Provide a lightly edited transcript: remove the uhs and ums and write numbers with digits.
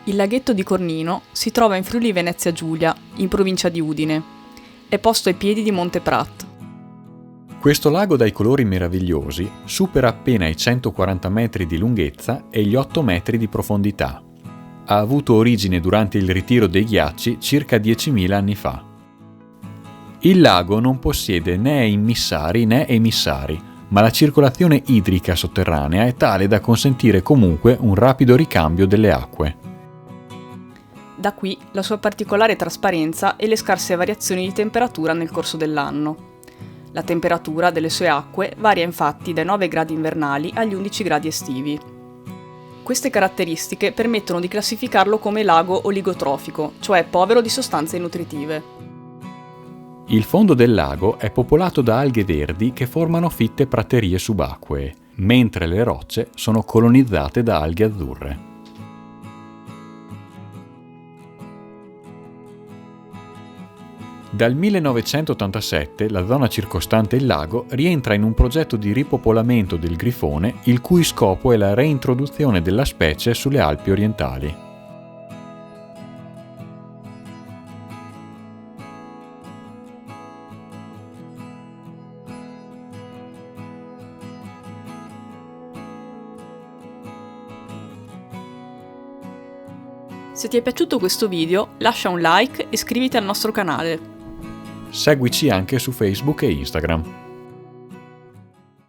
Il laghetto di Cornino si trova in Friuli Venezia Giulia, in provincia di Udine. È posto ai piedi di Monte Prat. Questo lago dai colori meravigliosi supera appena i 140 metri di lunghezza e gli 8 metri di profondità. Ha avuto origine durante il ritiro dei ghiacci circa 10.000 anni fa. Il lago non possiede né immissari né emissari, ma la circolazione idrica sotterranea è tale da consentire comunque un rapido ricambio delle acque. Da qui la sua particolare trasparenza e le scarse variazioni di temperatura nel corso dell'anno. La temperatura delle sue acque varia infatti dai 9 gradi invernali agli 11 gradi estivi. Queste caratteristiche permettono di classificarlo come lago oligotrofico, cioè povero di sostanze nutritive. Il fondo del lago è popolato da alghe verdi che formano fitte praterie subacquee, mentre le rocce sono colonizzate da alghe azzurre. Dal 1987 la zona circostante il lago rientra in un progetto di ripopolamento del grifone, il cui scopo è la reintroduzione della specie sulle Alpi orientali. Se ti è piaciuto questo video, lascia un like e iscriviti al nostro canale. Seguici anche su Facebook e Instagram.